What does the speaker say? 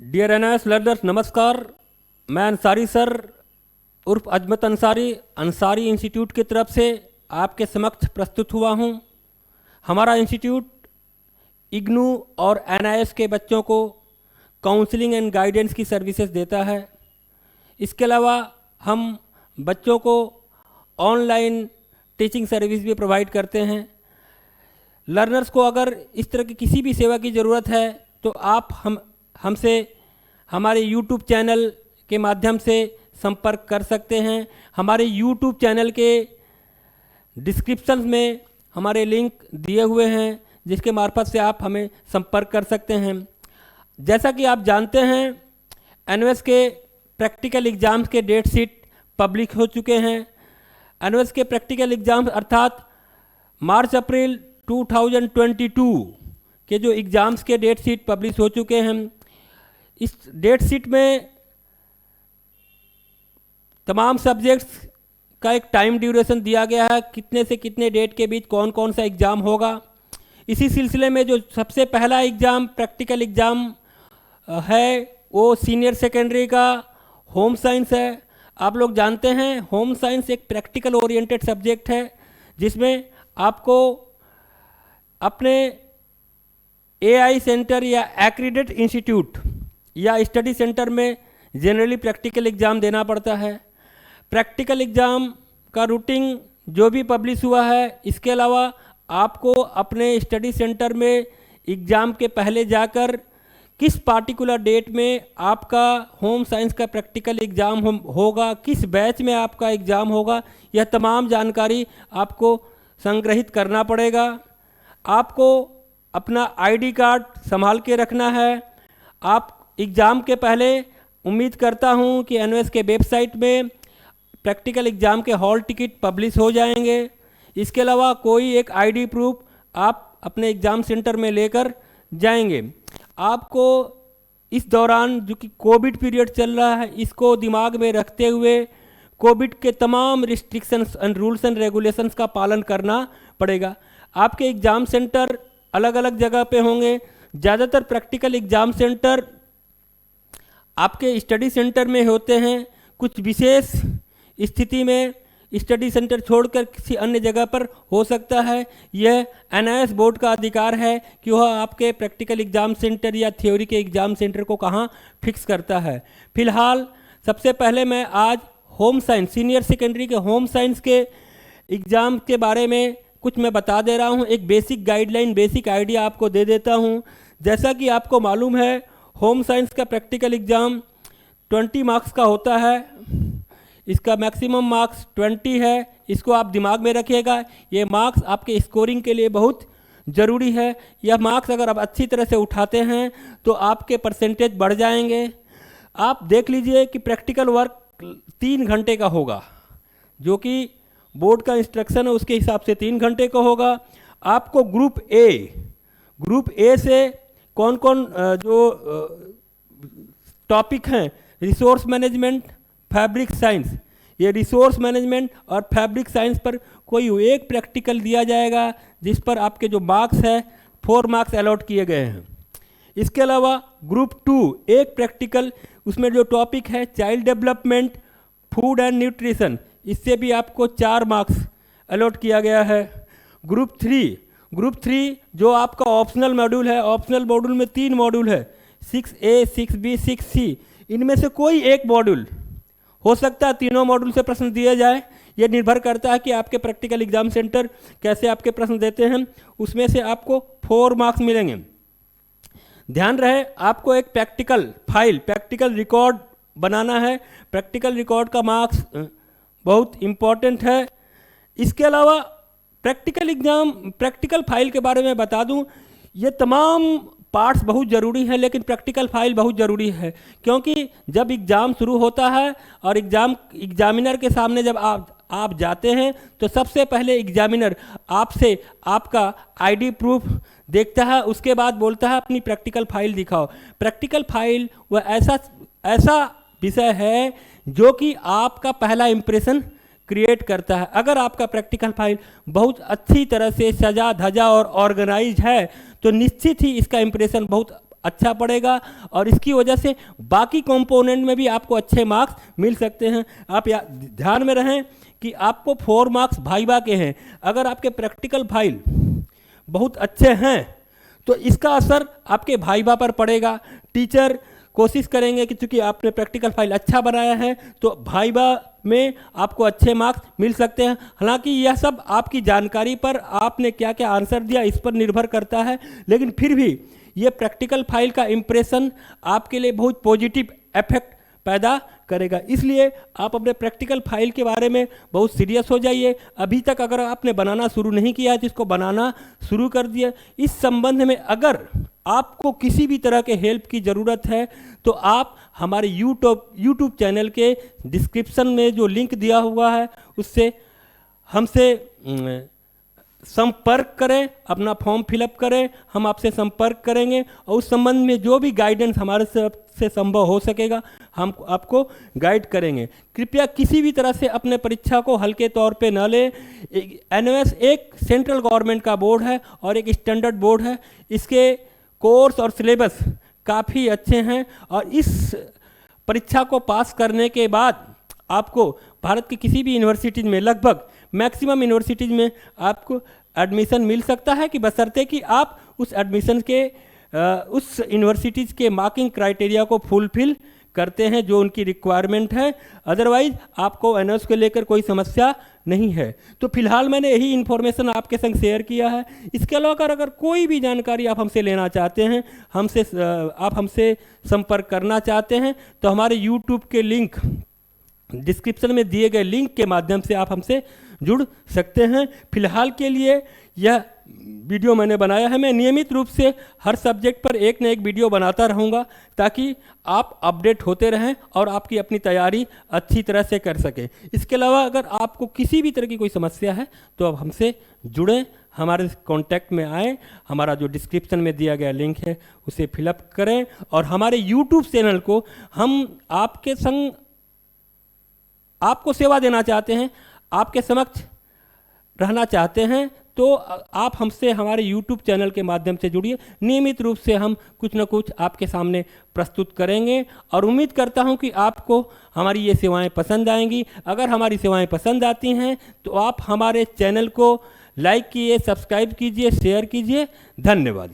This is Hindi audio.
डियर एनएस लर्नर्स, नमस्कार। मैं अंसारी सर उर्फ अजमत अंसारी इंस्टीट्यूट की तरफ से आपके समक्ष प्रस्तुत हुआ हूँ। हमारा इंस्टीट्यूट इग्नू और एनआईएस के बच्चों को काउंसलिंग एंड गाइडेंस की सर्विसेज देता है। इसके अलावा हम बच्चों को ऑनलाइन टीचिंग सर्विस भी प्रोवाइड करते हैं। लर्नर्स को अगर इस तरह की किसी भी सेवा की ज़रूरत है तो आप हमसे हमारे YouTube चैनल के माध्यम से संपर्क कर सकते हैं। हमारे YouTube चैनल के डिस्क्रिप्शन में हमारे लिंक दिए हुए हैं जिसके मार्फत से आप हमें संपर्क कर सकते हैं। जैसा कि आप जानते हैं, एनएस के प्रैक्टिकल एग्ज़ाम्स के डेट शीट पब्लिक हो चुके हैं। एनएस के प्रैक्टिकल एग्ज़ाम्स अर्थात मार्च अप्रैल 2022 के जो एग्ज़ाम्स के डेट शीट पब्लिश हो चुके हैं। इस डेट शीट में तमाम सब्जेक्ट्स का एक टाइम ड्यूरेशन दिया गया है, कितने से कितने डेट के बीच कौन कौन सा एग्ज़ाम होगा। इसी सिलसिले में जो सबसे पहला एग्ज़ाम प्रैक्टिकल एग्ज़ाम है वो सीनियर सेकेंडरी का होम साइंस है। आप लोग जानते हैं होम साइंस एक प्रैक्टिकल ओरिएंटेड सब्जेक्ट है जिसमें आपको अपने एआई सेंटर या एक्रीडेट इंस्टीट्यूट या स्टडी सेंटर में जनरली प्रैक्टिकल एग्ज़ाम देना पड़ता है। प्रैक्टिकल एग्ज़ाम का रूटीन जो भी पब्लिश हुआ है, इसके अलावा आपको अपने स्टडी सेंटर में एग्ज़ाम के पहले जाकर किस पार्टिकुलर डेट में आपका होम साइंस का प्रैक्टिकल एग्ज़ाम होगा, किस बैच में आपका एग्ज़ाम होगा, यह तमाम जानकारी आपको संग्रहित करना पड़ेगा। आपको अपना आईडी कार्ड संभाल के रखना है। आप एग्ज़ाम के पहले उम्मीद करता हूं कि एनएस के वेबसाइट में प्रैक्टिकल एग्ज़ाम के हॉल टिकट पब्लिश हो जाएंगे। इसके अलावा कोई एक आईडी प्रूफ आप अपने एग्ज़ाम सेंटर में लेकर जाएंगे। आपको इस दौरान जो कि कोविड पीरियड चल रहा है, इसको दिमाग में रखते हुए कोविड के तमाम restrictions and rules and regulations का पालन करना पड़ेगा। आपके एग्ज़ाम सेंटर अलग अलग जगह पे होंगे। ज़्यादातर प्रैक्टिकल एग्ज़ाम सेंटर आपके स्टडी सेंटर में होते हैं। कुछ विशेष स्थिति में स्टडी सेंटर छोड़कर किसी अन्य जगह पर हो सकता है। यह एनआईएस बोर्ड का अधिकार है कि वह आपके प्रैक्टिकल एग्ज़ाम सेंटर या थ्योरी के एग्ज़ाम सेंटर को कहाँ फिक्स करता है। फिलहाल सबसे पहले मैं आज होम साइंस सीनियर सेकेंडरी के होम साइंस के एग्ज़ाम के बारे में कुछ मैं बता दे रहा हूँ। एक बेसिक गाइडलाइन, बेसिक आइडिया आपको दे देता हूँ। जैसा कि आपको मालूम है, होम साइंस का प्रैक्टिकल एग्ज़ाम 20 मार्क्स का होता है। इसका मैक्सिमम मार्क्स 20 है। इसको आप दिमाग में रखिएगा। ये मार्क्स आपके स्कोरिंग के लिए बहुत ज़रूरी है। यह मार्क्स अगर आप अच्छी तरह से उठाते हैं तो आपके परसेंटेज बढ़ जाएंगे। आप देख लीजिए कि प्रैक्टिकल वर्क 3 घंटे का होगा, जो कि बोर्ड का इंस्ट्रक्शन है उसके हिसाब से 3 घंटे का होगा। आपको ग्रुप ए से कौन कौन जो टॉपिक हैं, रिसोर्स मैनेजमेंट, फैब्रिक साइंस, ये रिसोर्स मैनेजमेंट और फैब्रिक साइंस पर कोई एक प्रैक्टिकल दिया जाएगा जिस पर आपके जो मार्क्स है 4 मार्क्स अलॉट किए गए हैं। इसके अलावा ग्रुप 2 एक प्रैक्टिकल, उसमें जो टॉपिक है child development, food and nutrition, इससे भी आपको 4 मार्क्स अलॉट किया गया है। ग्रुप 3 जो आपका ऑप्शनल मॉड्यूल है। ऑप्शनल मॉड्यूल में 3 मॉड्यूल है, 6A, 6B, 6C। इनमें से कोई एक मॉड्यूल हो सकता है तीनों मॉड्यूल से प्रश्न दिए जाए। यह निर्भर करता है कि आपके प्रैक्टिकल एग्ज़ाम सेंटर कैसे आपके प्रश्न देते हैं। उसमें से आपको 4 मार्क्स मिलेंगे। ध्यान रहे, आपको एक प्रैक्टिकल रिकॉर्ड बनाना है। प्रैक्टिकल रिकॉर्ड का मार्क्स बहुत इम्पॉर्टेंट है। इसके अलावा प्रैक्टिकल फाइल के बारे में बता दूं, ये तमाम पार्ट्स बहुत ज़रूरी हैं, लेकिन प्रैक्टिकल फाइल बहुत ज़रूरी है, क्योंकि जब एग्ज़ाम शुरू होता है और एग्जामिनर के सामने जब आप जाते हैं तो सबसे पहले एग्जामिनर आपसे आपका आईडी प्रूफ देखता है। उसके बाद बोलता है अपनी प्रैक्टिकल फाइल दिखाओ। प्रैक्टिकल फाइल वह ऐसा विषय है जो कि आपका पहला इम्प्रेशन क्रिएट करता है। अगर आपका प्रैक्टिकल फाइल बहुत अच्छी तरह से सजा धजा और ऑर्गेनाइज है तो निश्चित ही इसका इम्प्रेशन बहुत अच्छा पड़ेगा और इसकी वजह से बाकी कंपोनेंट में भी आपको अच्छे मार्क्स मिल सकते हैं। आप ध्यान में रहें कि आपको 4 मार्क्स भाइबा के हैं। अगर आपके प्रैक्टिकल फाइल बहुत अच्छे हैं तो इसका असर आपके भाइबा पर पड़ेगा। टीचर कोशिश करेंगे कि चूंकि आपने प्रैक्टिकल फाइल अच्छा बनाया है तो भाइबा में आपको अच्छे मार्क्स मिल सकते हैं। हालांकि यह सब आपकी जानकारी पर, आपने क्या क्या आंसर दिया इस पर निर्भर करता है, लेकिन फिर भी ये प्रैक्टिकल फाइल का इम्प्रेशन आपके लिए बहुत पॉजिटिव इफेक्ट पैदा करेगा। इसलिए आप अपने प्रैक्टिकल फाइल के बारे में बहुत सीरियस हो जाइए। अभी तक अगर आपने बनाना शुरू नहीं किया है तो इसको बनाना शुरू कर दिए। इस संबंध में अगर आपको किसी भी तरह के हेल्प की ज़रूरत है तो आप हमारे यूट्यूब चैनल के डिस्क्रिप्शन में जो लिंक दिया हुआ है उससे हमसे संपर्क करें, अपना फॉर्म फिलअप करें, हम आपसे संपर्क करेंगे और उस संबंध में जो भी गाइडेंस हमारे से संभव हो सकेगा हम आपको गाइड करेंगे। कृपया किसी भी तरह से अपने परीक्षा को हल्के तौर पे न लें। एनओएस एक सेंट्रल गवर्नमेंट का बोर्ड है और एक स्टैंडर्ड बोर्ड है। इसके कोर्स और सिलेबस काफ़ी अच्छे हैं और इस परीक्षा को पास करने के बाद आपको भारत की किसी भी यूनिवर्सिटीज़ में, लगभग मैक्सिमम यूनिवर्सिटीज़ में आपको एडमिशन मिल सकता है कि बशर्ते कि आप उस एडमिशन के उस यूनिवर्सिटीज़ के मार्किंग क्राइटेरिया को फुलफिल करते हैं जो उनकी रिक्वायरमेंट है। अदरवाइज आपको एनओएस को लेकर कोई समस्या नहीं है। तो फिलहाल मैंने यही इन्फॉर्मेशन आपके संग शेयर किया है। इसके अलावा अगर कोई भी जानकारी आप हमसे लेना चाहते हैं, आप हमसे संपर्क करना चाहते हैं तो हमारे यूट्यूब के लिंक डिस्क्रिप्शन में दिए गए लिंक के माध्यम से आप हमसे जुड़ सकते हैं। फिलहाल के लिए यह वीडियो मैंने बनाया है। मैं नियमित रूप से हर सब्जेक्ट पर एक न एक वीडियो बनाता रहूँगा ताकि आप अपडेट होते रहें और आपकी अपनी तैयारी अच्छी तरह से कर सकें। इसके अलावा अगर आपको किसी भी तरह की कोई समस्या है तो आप हमसे जुड़ें, हमारे कांटेक्ट में आएँ। हमारा जो डिस्क्रिप्शन में दिया गया लिंक है उसे फिलअप करें और हमारे यूट्यूब चैनल को हम आपके संग आपको सेवा देना चाहते हैं, आपके समक्ष रहना चाहते हैं तो आप हमसे हमारे YouTube चैनल के माध्यम से जुड़िए। नियमित रूप से हम कुछ न कुछ आपके सामने प्रस्तुत करेंगे और उम्मीद करता हूं कि आपको हमारी ये सेवाएं पसंद आएंगी। अगर हमारी सेवाएं पसंद आती हैं तो आप हमारे चैनल को लाइक कीजिए, सब्सक्राइब कीजिए, शेयर कीजिए। धन्यवाद।